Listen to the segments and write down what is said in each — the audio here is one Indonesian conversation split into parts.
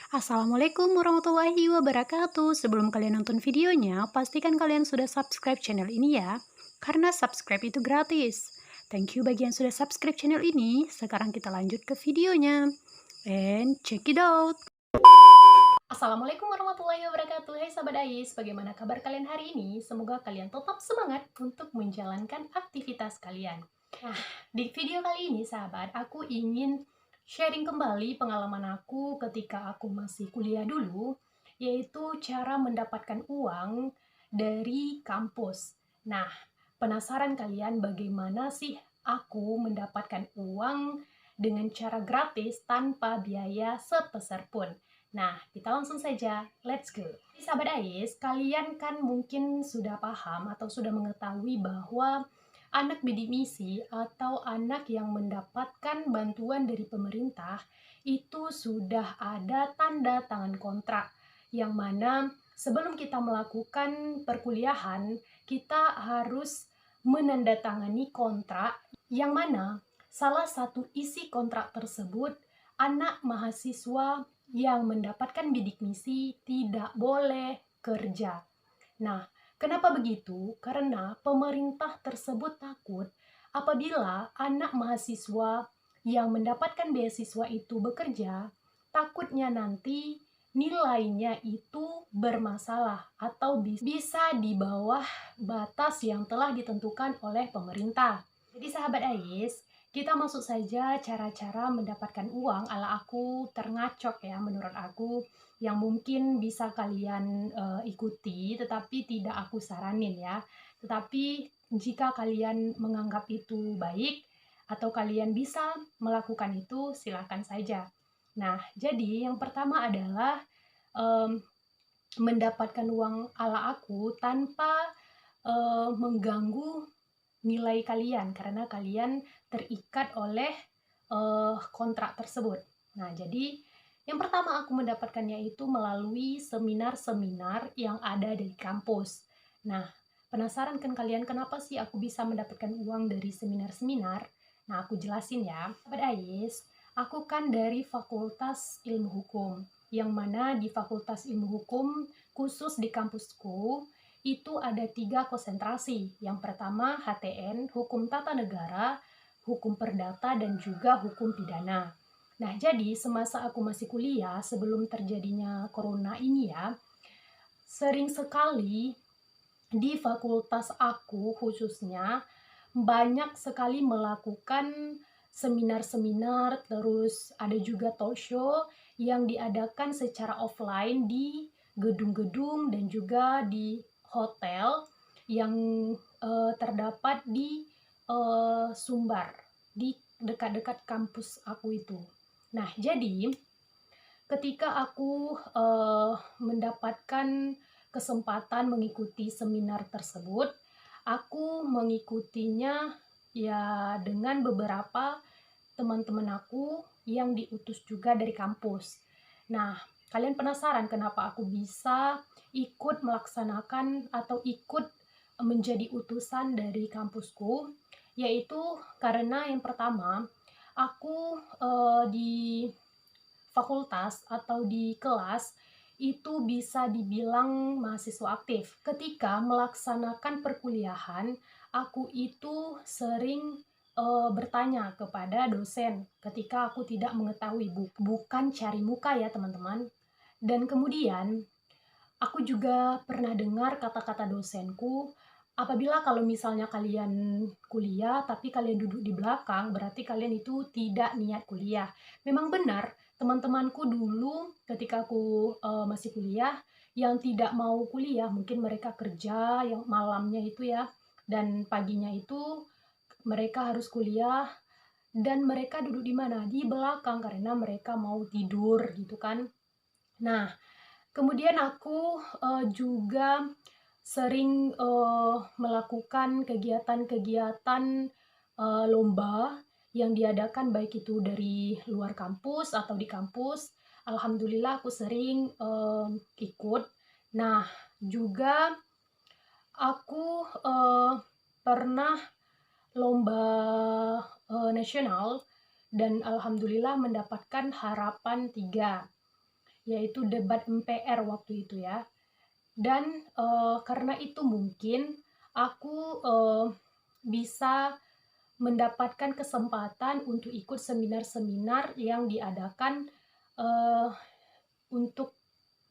Assalamualaikum warahmatullahi wabarakatuh. Sebelum kalian nonton videonya, pastikan kalian sudah subscribe channel ini ya, karena subscribe itu gratis. Thank you bagi yang sudah subscribe channel ini. Sekarang kita lanjut ke videonya. And check it out. Assalamualaikum warahmatullahi wabarakatuh. Hai sahabat Ais, bagaimana kabar kalian hari ini? Semoga kalian tetap semangat untuk menjalankan aktivitas kalian. Nah, di video kali ini sahabat, aku ingin sharing kembali pengalaman aku ketika aku masih kuliah dulu, yaitu cara mendapatkan uang dari kampus. Nah, penasaran kalian bagaimana sih aku mendapatkan uang dengan cara gratis tanpa biaya sepeser pun? Nah, kita langsung saja, let's go. Sahabat Ais, kalian kan mungkin sudah paham atau sudah mengetahui bahwa anak bidik misi atau anak yang mendapatkan bantuan dari pemerintah itu sudah ada tanda tangan kontrak, yang mana sebelum kita melakukan perkuliahan kita harus menandatangani kontrak, yang mana salah satu isi kontrak tersebut anak mahasiswa yang mendapatkan bidik misi tidak boleh kerja. Nah, kenapa begitu? Karena pemerintah tersebut takut apabila anak mahasiswa yang mendapatkan beasiswa itu bekerja, takutnya nanti nilainya itu bermasalah atau bisa di bawah batas yang telah ditentukan oleh pemerintah. Jadi sahabat Ais, kita masuk saja cara-cara mendapatkan uang ala aku terngacok ya menurut aku, yang mungkin bisa kalian ikuti, tetapi tidak aku saranin ya. Tetapi jika kalian menganggap itu baik atau kalian bisa melakukan itu, silahkan saja. Nah, jadi yang pertama adalah um, mendapatkan uang ala aku tanpa mengganggu nilai kalian, karena kalian terikat oleh kontrak tersebut. Nah, jadi yang pertama aku mendapatkannya itu melalui seminar-seminar yang ada di kampus. Nah, penasaran kan kalian kenapa sih aku bisa mendapatkan uang dari seminar-seminar? Nah, aku jelasin ya. Sahabat Ais, aku kan dari Fakultas Ilmu Hukum, yang mana di Fakultas Ilmu Hukum, khusus di kampusku, itu ada 3 konsentrasi. Yang pertama HTN, Hukum Tata Negara, Hukum Perdata, dan juga Hukum Pidana. Nah, jadi semasa aku masih kuliah, sebelum terjadinya corona ini ya, sering sekali di fakultas aku khususnya, banyak sekali melakukan seminar-seminar, terus ada juga talk show yang diadakan secara offline di gedung-gedung dan juga di hotel yang terdapat di Sumbar, di dekat-dekat kampus aku itu. Nah, jadi ketika aku mendapatkan kesempatan mengikuti seminar tersebut, aku mengikutinya ya dengan beberapa teman-teman aku yang diutus juga dari kampus. Nah, kalian penasaran kenapa aku bisa ikut melaksanakan atau ikut menjadi utusan dari kampusku? Yaitu karena yang pertama, aku di fakultas atau di kelas itu bisa dibilang mahasiswa aktif. Ketika melaksanakan perkuliahan, aku itu sering bertanya kepada dosen ketika aku tidak mengetahui, bukan cari muka ya teman-teman. Dan kemudian aku juga pernah dengar kata-kata dosenku, apabila kalau misalnya kalian kuliah tapi kalian duduk di belakang, berarti kalian itu tidak niat kuliah. Memang benar, teman-temanku dulu ketika aku masih kuliah, yang tidak mau kuliah, mungkin mereka kerja yang malamnya itu ya, dan paginya itu mereka harus kuliah, dan mereka duduk di mana? Di belakang karena mereka mau tidur gitu kan. Nah, kemudian aku juga sering melakukan kegiatan-kegiatan lomba yang diadakan baik itu dari luar kampus atau di kampus. Alhamdulillah aku sering ikut. Nah, juga aku pernah lomba nasional dan alhamdulillah mendapatkan harapan 3, yaitu debat MPR waktu itu ya. Dan karena itu mungkin aku bisa mendapatkan kesempatan untuk ikut seminar-seminar yang diadakan uh, untuk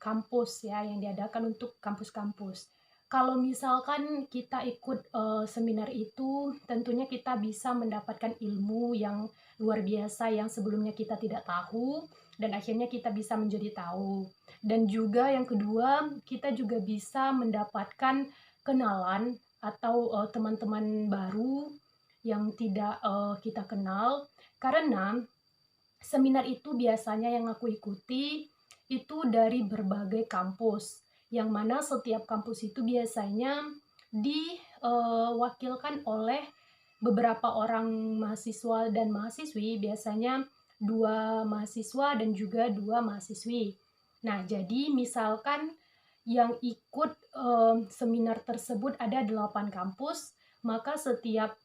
kampus ya, yang diadakan untuk kampus-kampus. Kalau misalkan kita ikut seminar itu, tentunya kita bisa mendapatkan ilmu yang luar biasa yang sebelumnya kita tidak tahu, dan akhirnya kita bisa menjadi tahu. Dan juga yang kedua, kita juga bisa mendapatkan kenalan atau teman-teman baru yang tidak kita kenal, karena seminar itu biasanya yang aku ikuti itu dari berbagai kampus, yang mana setiap kampus itu biasanya diwakilkan oleh beberapa orang mahasiswa dan mahasiswi, biasanya 2 mahasiswa dan juga 2 mahasiswi. Nah, jadi misalkan yang ikut seminar tersebut ada 8 kampus, maka setiap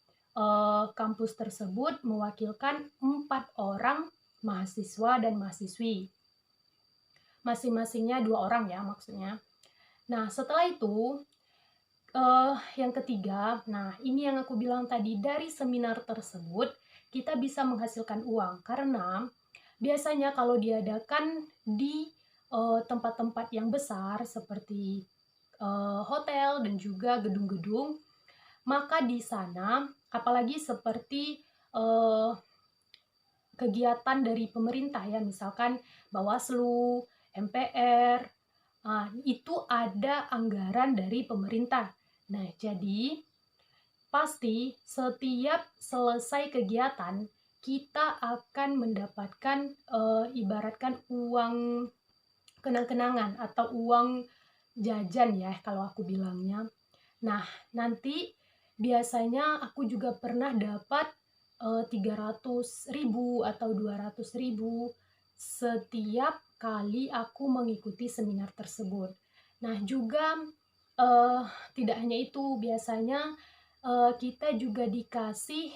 kampus tersebut mewakilkan 4 orang mahasiswa dan mahasiswi. Masing-masingnya 2 orang ya maksudnya. Nah, setelah itu yang ketiga, nah ini yang aku bilang tadi, dari seminar tersebut kita bisa menghasilkan uang, karena biasanya kalau diadakan di tempat-tempat yang besar seperti hotel dan juga gedung-gedung, maka di sana apalagi seperti kegiatan dari pemerintah ya, misalkan Bawaslu, MPR, itu ada anggaran dari pemerintah. Nah, jadi pasti setiap selesai kegiatan kita akan mendapatkan ibaratkan uang kenang-kenangan atau uang jajan ya kalau aku bilangnya. Nah, nanti biasanya aku juga pernah dapat 300.000 atau 200.000 setiap kali aku mengikuti seminar tersebut. Nah, juga eh, tidak hanya itu, biasanya kita juga dikasih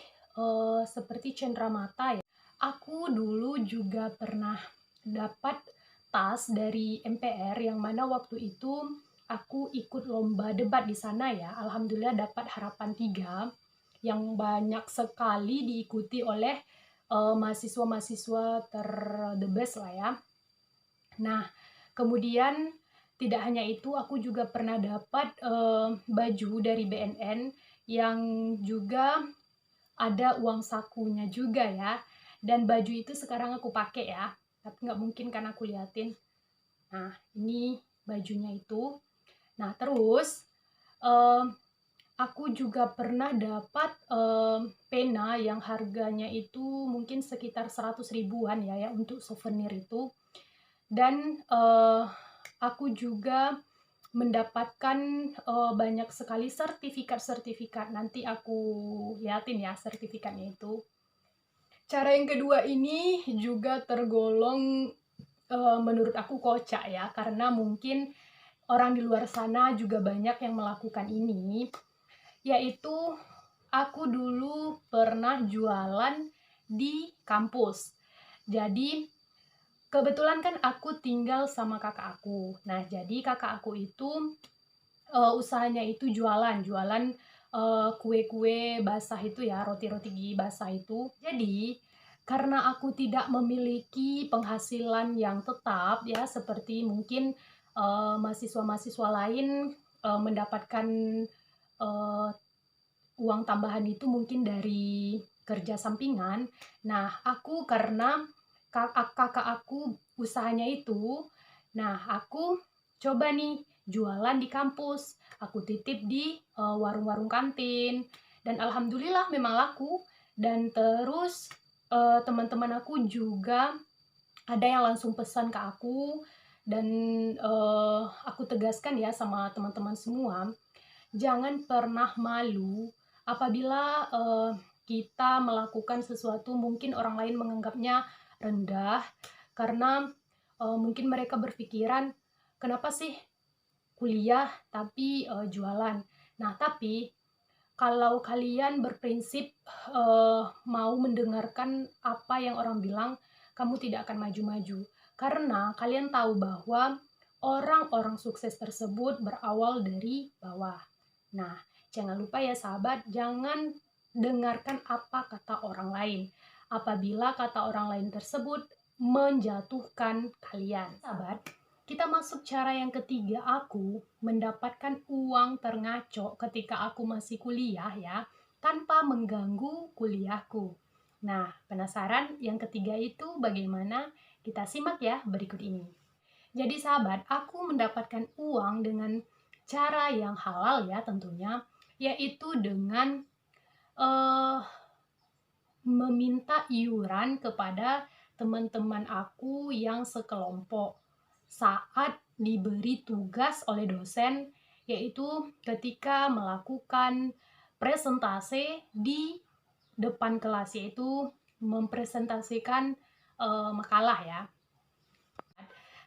seperti cenderamata ya. Aku dulu juga pernah dapat tas dari MPR, yang mana waktu itu aku ikut lomba debat di sana ya. Alhamdulillah dapat harapan 3 yang banyak sekali diikuti oleh mahasiswa-mahasiswa the best lah ya. Nah, kemudian tidak hanya itu, aku juga pernah dapat baju dari BNN yang juga ada uang sakunya juga ya. Dan baju itu sekarang aku pakai ya, tapi nggak mungkin kan aku liatin. Nah, ini bajunya itu. Nah, terus aku juga pernah dapat pena yang harganya itu mungkin sekitar 100 ribuan ya untuk souvenir itu. Dan aku juga mendapatkan banyak sekali sertifikat-sertifikat. Nanti aku liatin ya sertifikatnya itu. Cara yang kedua ini juga tergolong menurut aku kocak ya, karena mungkin orang di luar sana juga banyak yang melakukan ini, yaitu aku dulu pernah jualan di kampus. Jadi kebetulan kan aku tinggal sama kakak aku. Nah, jadi kakak aku itu usahanya itu jualan kue-kue basah itu ya, roti-roti basah itu. Jadi karena aku tidak memiliki penghasilan yang tetap ya, seperti mungkin mahasiswa-mahasiswa lain mendapatkan uh, uang tambahan itu mungkin dari kerja sampingan. Nah, aku karena kakak aku usahanya itu, nah aku coba nih jualan di kampus. Aku titip di warung-warung kantin, dan alhamdulillah memang laku. Dan terus teman-teman aku juga ada yang langsung pesan ke aku, dan aku tegaskan ya sama teman-teman semua, jangan pernah malu apabila kita melakukan sesuatu mungkin orang lain menganggapnya rendah, karena mungkin mereka berpikiran, kenapa sih kuliah tapi jualan. Nah, tapi kalau kalian berprinsip mau mendengarkan apa yang orang bilang, kamu tidak akan maju-maju. Karena kalian tahu bahwa orang-orang sukses tersebut berawal dari bawah. Nah, jangan lupa ya sahabat, jangan dengarkan apa kata orang lain. Apabila kata orang lain tersebut menjatuhkan kalian. Sahabat, kita masuk cara yang ketiga, aku mendapatkan uang terngaco ketika aku masih kuliah ya, tanpa mengganggu kuliahku. Nah, penasaran yang ketiga itu bagaimana? Kita simak ya berikut ini. Jadi sahabat, aku mendapatkan uang dengan cara yang halal ya tentunya, yaitu dengan eh, meminta iuran kepada teman-teman aku yang sekelompok saat diberi tugas oleh dosen, yaitu ketika melakukan presentase di depan kelas, yaitu mempresentasikan makalah ya.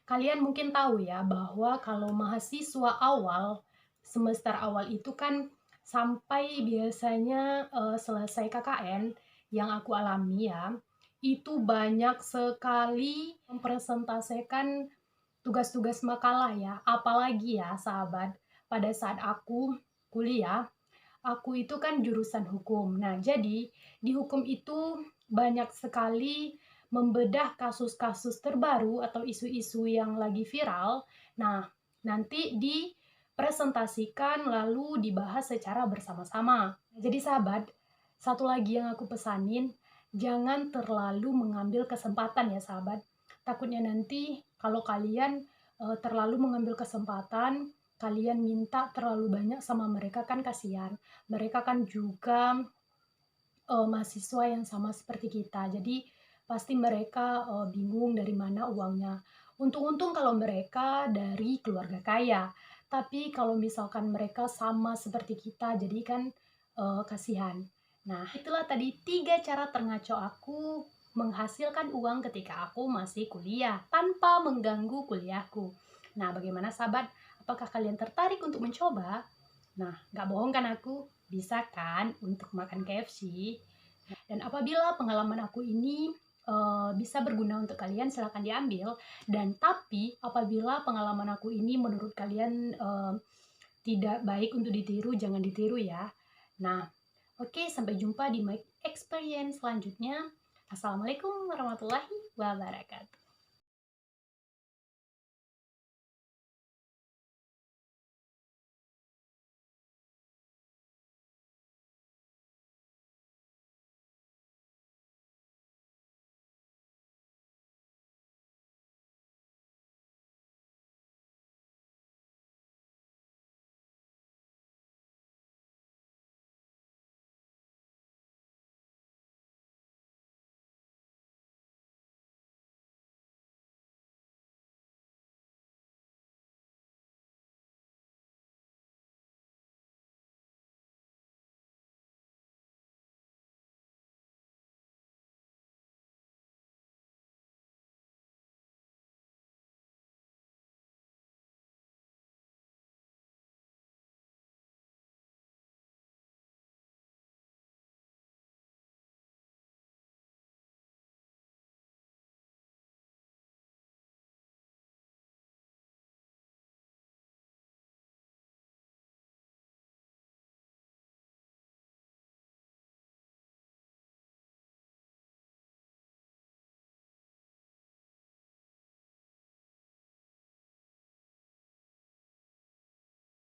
Kalian mungkin tahu ya bahwa kalau mahasiswa awal, semester awal itu kan sampai biasanya selesai KKN yang aku alami ya, itu banyak sekali mempresentasikan tugas-tugas makalah ya. Apalagi ya sahabat, pada saat aku kuliah, aku itu kan jurusan hukum. Nah, jadi di hukum itu banyak sekali membedah kasus-kasus terbaru atau isu-isu yang lagi viral. Nah, nanti dipresentasikan lalu dibahas secara bersama-sama. Jadi sahabat, satu lagi yang aku pesanin, jangan terlalu mengambil kesempatan ya sahabat. Takutnya nanti kalau kalian terlalu mengambil kesempatan, kalian minta terlalu banyak sama mereka kan kasihan. Mereka kan juga mahasiswa yang sama seperti kita. Jadi pasti mereka bingung dari mana uangnya. Untung-untung kalau mereka dari keluarga kaya. Tapi kalau misalkan mereka sama seperti kita, jadi kan kasihan. Nah, itulah tadi 3 cara terngaco aku menghasilkan uang ketika aku masih kuliah tanpa mengganggu kuliahku. Nah, bagaimana sahabat? Apakah kalian tertarik untuk mencoba? Nah, nggak bohong kan aku? Bisa kan untuk makan KFC? Dan apabila pengalaman aku ini bisa berguna untuk kalian, silahkan diambil. Dan tapi apabila pengalaman aku ini menurut kalian tidak baik untuk ditiru, jangan ditiru ya. Nah, oke, sampai jumpa di my experience selanjutnya. Assalamualaikum warahmatullahi wabarakatuh.